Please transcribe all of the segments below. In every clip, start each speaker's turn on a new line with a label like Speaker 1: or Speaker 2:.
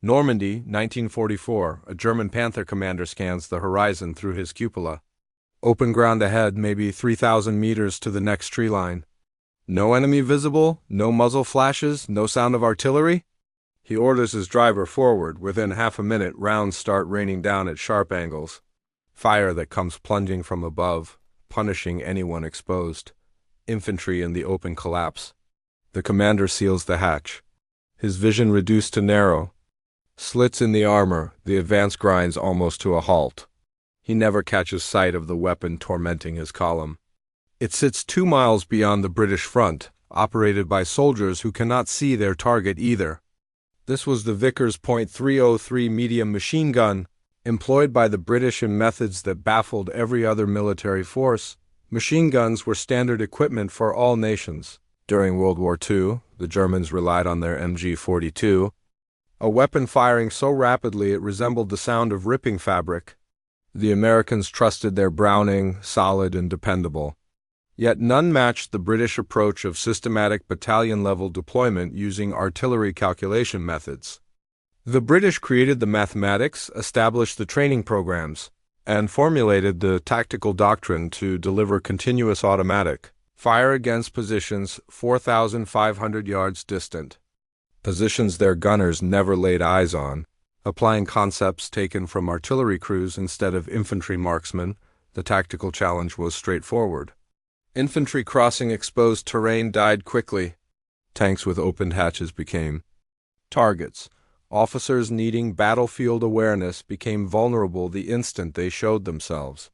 Speaker 1: Normandy, 1944, a German Panther commander scans the horizon through his cupola. Open ground ahead, maybe 3,000 meters to the next tree line. No enemy visible, no muzzle flashes, no sound of artillery. He orders his driver forward. Within half a minute, rounds start raining down at sharp angles. Fire that comes plunging from above, punishing anyone exposed. Infantry in the open collapse. The commander seals the hatch. His vision reduced to narrow. Slits in the armor, the advance grinds almost to a halt. He never catches sight of the weapon tormenting his column. It sits 2 miles beyond the British front, operated by soldiers who cannot see their target either. This was the Vickers .303 medium machine gun, employed by the British in methods that baffled every other military force. Machine guns were standard equipment for all nations. During World War II, the Germans relied on their MG-42, a weapon firing so rapidly it resembled the sound of ripping fabric. The Americans trusted their Browning, solid and dependable. Yet none matched the British approach of systematic battalion-level deployment using artillery calculation methods. The British created the mathematics, established the training programs, and formulated the tactical doctrine to deliver continuous automatic fire against positions 4,500 yards distant. Positions their gunners never laid eyes on. Applying concepts taken from artillery crews instead of infantry marksmen, the tactical challenge was straightforward. Infantry crossing exposed terrain died quickly. Tanks with opened hatches became targets. Officers needing battlefield awareness became vulnerable the instant they showed themselves.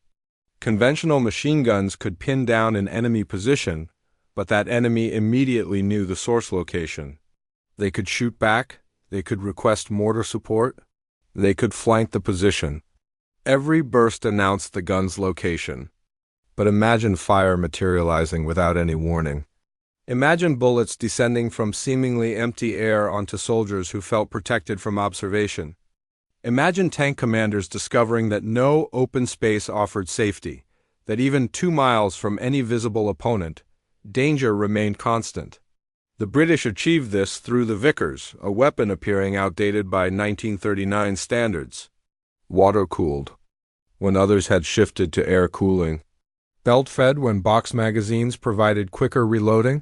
Speaker 1: Conventional machine guns could pin down an enemy position, but that enemy immediately knew the source location. They could shoot back, they could request mortar support, they could flank the position. Every burst announced the gun's location. But imagine fire materializing without any warning. Imagine bullets descending from seemingly empty air onto soldiers who felt protected from observation. Imagine tank commanders discovering that no open space offered safety, that even 2 miles from any visible opponent, danger remained constant. The British achieved this through the Vickers, a weapon appearing outdated by 1939 standards. Water-cooled, when others had shifted to air cooling. Belt-fed when box magazines provided quicker reloading.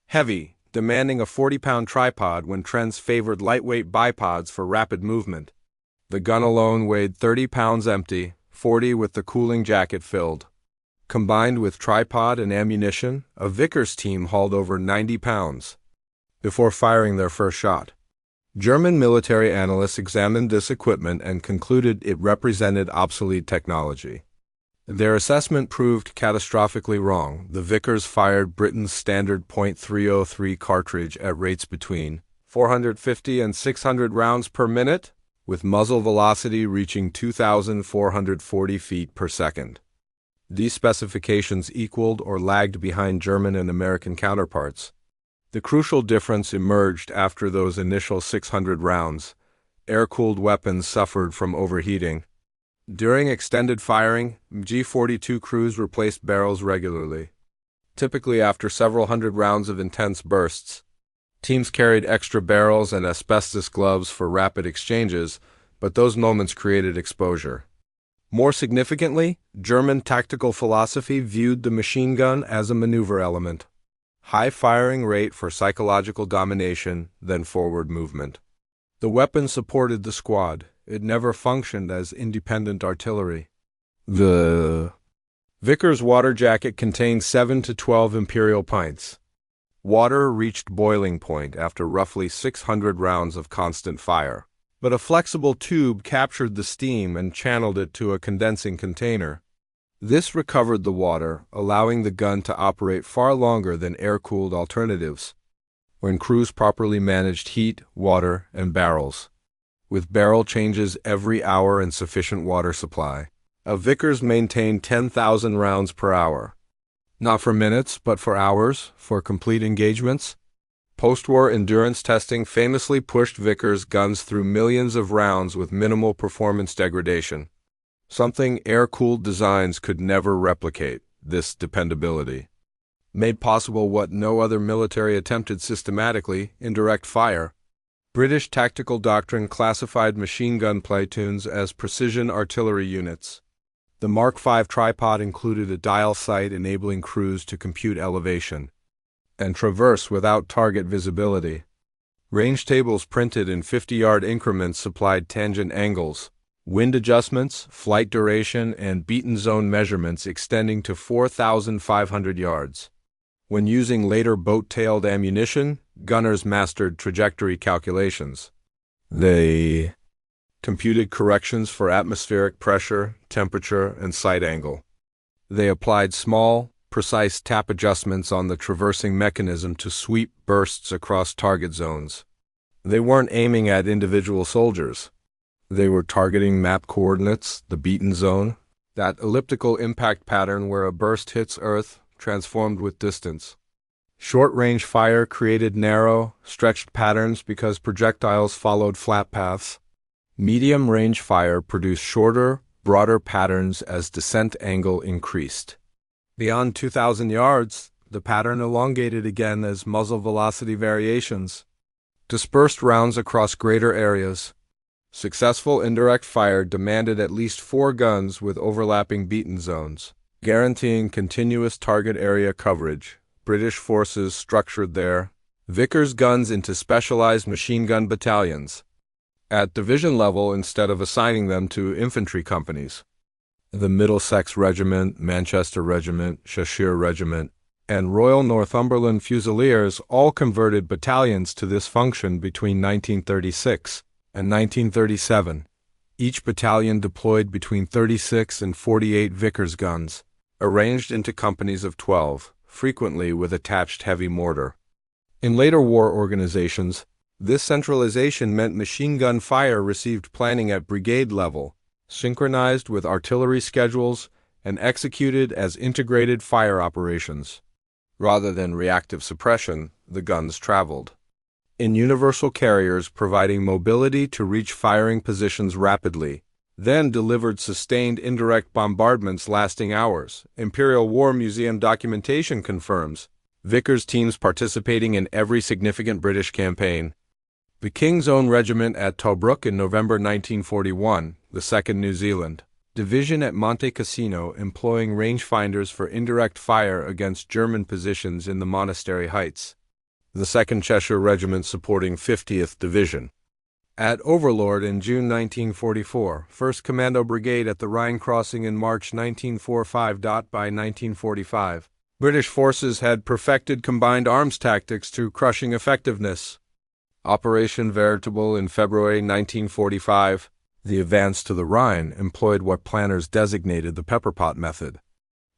Speaker 1: Heavy, demanding a 40-pound tripod when trends favored lightweight bipods for rapid movement. The gun alone weighed 30 pounds empty, 40 with the cooling jacket filled. Combined with tripod and ammunition, a Vickers team hauled over 90 pounds. Before firing their first shot, German military analysts examined this equipment and concluded it represented obsolete technology. Their assessment proved catastrophically wrong. The Vickers fired Britain's standard .303 cartridge at rates between 450 and 600 rounds per minute, with muzzle velocity reaching 2,440 feet per second. These specifications equaled or lagged behind German and American counterparts. The crucial difference emerged after those initial 600 rounds. Air-cooled weapons suffered from overheating. During extended firing, G-42 crews replaced barrels regularly, typically after several hundred rounds of intense bursts. Teams carried extra barrels and asbestos gloves for rapid exchanges, but those moments created exposure. More significantly, German tactical philosophy viewed the machine gun as a maneuver element. High firing rate for psychological domination, then forward movement. The weapon supported the squad. It never functioned as independent artillery. The Vickers water jacket contained 7 to 12 imperial pints. Water reached boiling point after roughly 600 rounds of constant fire. But a flexible tube captured the steam and channeled it to a condensing container. This recovered the water, allowing the gun to operate far longer than air-cooled alternatives, when crews properly managed heat, water, and barrels. With barrel changes every hour and sufficient water supply, a Vickers maintained 10,000 rounds per hour. Not for minutes, but for hours, for complete engagements. Post-war endurance testing famously pushed Vickers guns through millions of rounds with minimal performance degradation. Something air-cooled designs could never replicate, this dependability. Made possible what no other military attempted systematically, indirect fire. British tactical doctrine classified machine gun platoons as precision artillery units. The Mark V tripod included a dial sight enabling crews to compute elevation and traverse without target visibility. Range tables printed in 50-yard increments supplied tangent angles, wind adjustments, flight duration, and beaten zone measurements extending to 4,500 yards. When using later boat-tailed ammunition, gunners mastered trajectory calculations. They computed corrections for atmospheric pressure, temperature, and sight angle. They applied small, precise tap adjustments on the traversing mechanism to sweep bursts across target zones. They weren't aiming at individual soldiers. They were targeting map coordinates, the beaten zone, that elliptical impact pattern where a burst hits Earth, transformed with distance. Short-range fire created narrow, stretched patterns because projectiles followed flat paths. Medium-range fire produced shorter, broader patterns as descent angle increased. Beyond 2,000 yards, the pattern elongated again as muzzle velocity variations dispersed rounds across greater areas. Successful indirect fire demanded at least 4 guns with overlapping beaten zones, guaranteeing continuous target area coverage. British forces structured their Vickers guns into specialized machine gun battalions at division level instead of assigning them to infantry companies. The Middlesex Regiment, Manchester Regiment, Cheshire Regiment, and Royal Northumberland Fusiliers all converted battalions to this function between 1936 and 1937. Each battalion deployed between 36 and 48 Vickers guns, arranged into companies of 12, frequently with attached heavy mortar. In later war organizations, this centralization meant machine gun fire received planning at brigade level, synchronized with artillery schedules, and executed as integrated fire operations. Rather than reactive suppression, the guns traveled in universal carriers providing mobility to reach firing positions rapidly, then delivered sustained indirect bombardments lasting hours. Imperial War Museum documentation confirms Vickers teams participating in every significant British campaign. The King's Own Regiment at Tobruk in November 1941, the 2nd New Zealand Division at Monte Cassino employing rangefinders for indirect fire against German positions in the Monastery Heights. The 2nd Cheshire Regiment supporting 50th Division. At Overlord in June 1944, 1st Commando Brigade at the Rhine Crossing in March 1945. By 1945, British forces had perfected combined arms tactics to crushing effectiveness. Operation Veritable in February 1945, the advance to the Rhine employed what planners designated the pepperpot method.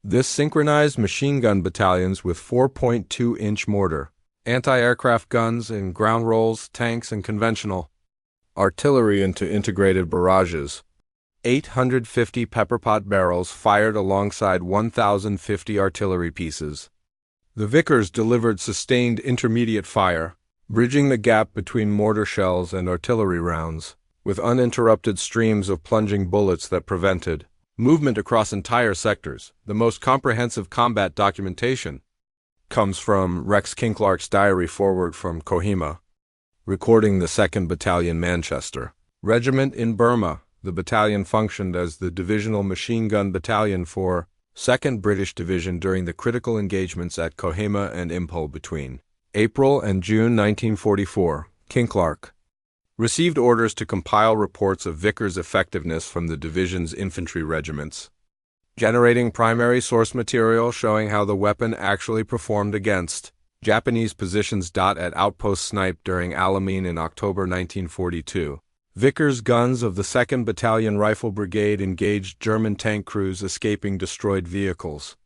Speaker 1: This synchronized machine gun battalions with 4.2-inch mortar, anti-aircraft guns and ground rolls, tanks, and conventional artillery into integrated barrages. 850 pepperpot barrels fired alongside 1,050 artillery pieces. The Vickers delivered sustained intermediate fire, bridging the gap between mortar shells and artillery rounds, with uninterrupted streams of plunging bullets that prevented movement across entire sectors. The most comprehensive combat documentation comes from Rex Kinclark's diary forward from Kohima, recording the 2nd Battalion Manchester Regiment in Burma. The battalion functioned as the divisional machine gun battalion for 2nd British Division during the critical engagements at Kohima and Impol between April and June 1944. Kinclark received orders to compile reports of Vickers' effectiveness from the division's infantry regiments, generating primary source material showing how the weapon actually performed against Japanese positions. At outpost snipe during Alamein in October 1942. Vickers guns of the 2nd Battalion Rifle Brigade engaged German tank crews escaping destroyed vehicles.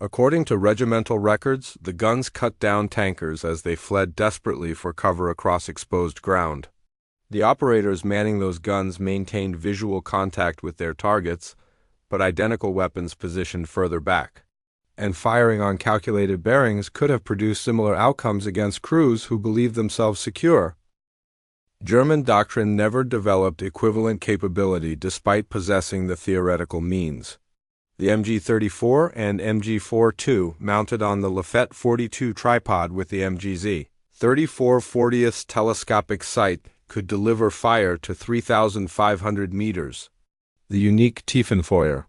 Speaker 1: According to regimental records, the guns cut down tankers as they fled desperately for cover across exposed ground. The operators manning those guns maintained visual contact with their targets, but identical weapons positioned further back. And firing on calculated bearings could have produced similar outcomes against crews who believed themselves secure. German doctrine never developed equivalent capability despite possessing the theoretical means. The MG-34 and MG-42 mounted on the Lafette 42 tripod with the MGZ 34/40th telescopic sight could deliver fire to 3,500 meters. The unique Tiefenfeuer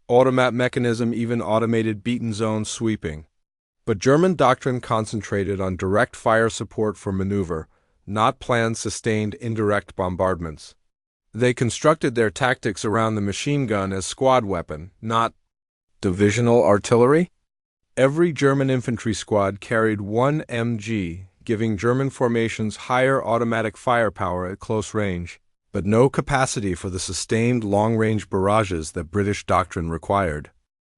Speaker 1: automat mechanism even automated beaten zone sweeping. But German doctrine concentrated on direct fire support for maneuver, not planned sustained indirect bombardments. They constructed their tactics around the machine gun as squad weapon, not divisional artillery. Every German infantry squad carried one MG, giving German formations higher automatic firepower at close range, but no capacity for the sustained long-range barrages that British doctrine required.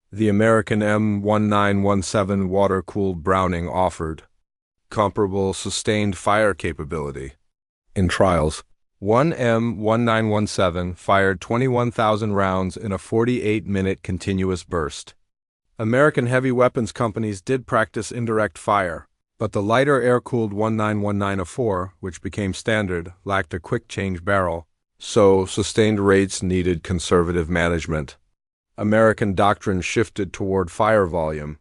Speaker 1: The American M1917 water-cooled Browning offered comparable sustained fire capability. In trials, one M1917 fired 21,000 rounds in a 48-minute continuous burst. American heavy weapons companies did practice indirect fire, but the lighter air-cooled 1919-04, which became standard, lacked a quick-change barrel, so sustained rates needed conservative management. American doctrine shifted toward fire volume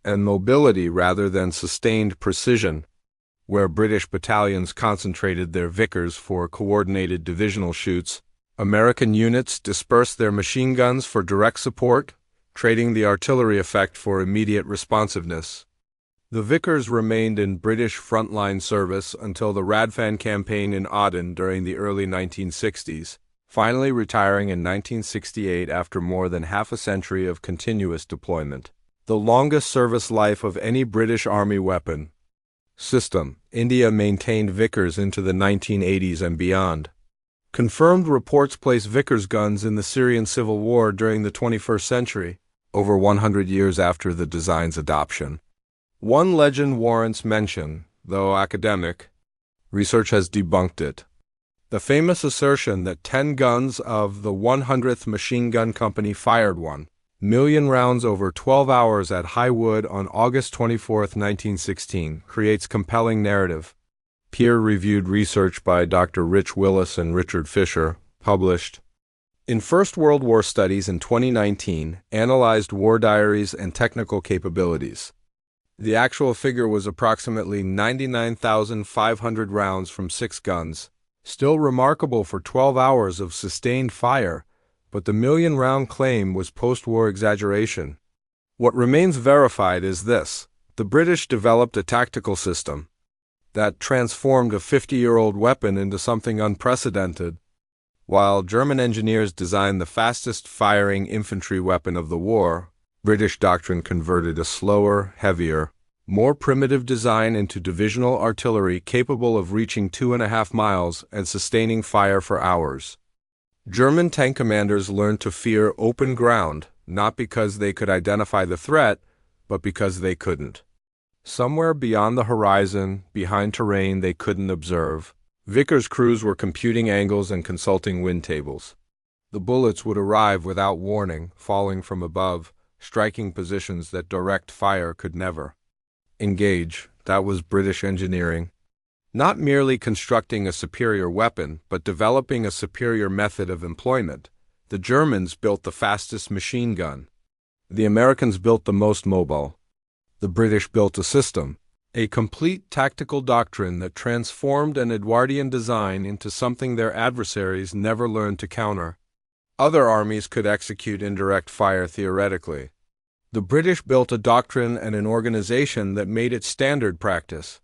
Speaker 1: and mobility rather than sustained precision, where British battalions concentrated their Vickers for coordinated divisional shoots. American units dispersed their machine guns for direct support, trading the artillery effect for immediate responsiveness. The Vickers remained in British frontline service until the Radfan campaign in Aden during the early 1960s, finally retiring in 1968 after more than half a century of continuous deployment. The longest service life of any British Army weapon system, India maintained Vickers into the 1980s and beyond. Confirmed reports place Vickers guns in the Syrian civil war during the 21st century, over 100 years after the design's adoption. One legend warrants mention, though academic. Research has debunked it. The famous assertion that 10 guns of the 100th Machine Gun Company fired 1,000,000 rounds over 12 hours at High Wood on August 24, 1916, creates compelling narrative. Peer-reviewed research by Dr. Rich Willis and Richard Fisher, published in First World War Studies in 2019, analyzed war diaries and technical capabilities. The actual figure was approximately 99,500 rounds from 6 guns, still remarkable for 12 hours of sustained fire, but the million-round claim was post-war exaggeration. What remains verified is this: the British developed a tactical system that transformed a 50-year-old weapon into something unprecedented, while German engineers designed the fastest-firing infantry weapon of the war. British doctrine converted a slower, heavier, more primitive design into divisional artillery capable of reaching 2.5 miles and sustaining fire for hours. German tank commanders learned to fear open ground, not because they could identify the threat, but because they couldn't. Somewhere beyond the horizon, behind terrain they couldn't observe, Vickers crews were computing angles and consulting wind tables. The bullets would arrive without warning, falling from above, striking positions that direct fire could never engage. That was British engineering. Not merely constructing a superior weapon, but developing a superior method of employment. The Germans built the fastest machine gun. The Americans built the most mobile. The British built a system, a complete tactical doctrine that transformed an Edwardian design into something their adversaries never learned to counter. Other armies could execute indirect fire theoretically. The British built a doctrine and an organization that made it standard practice.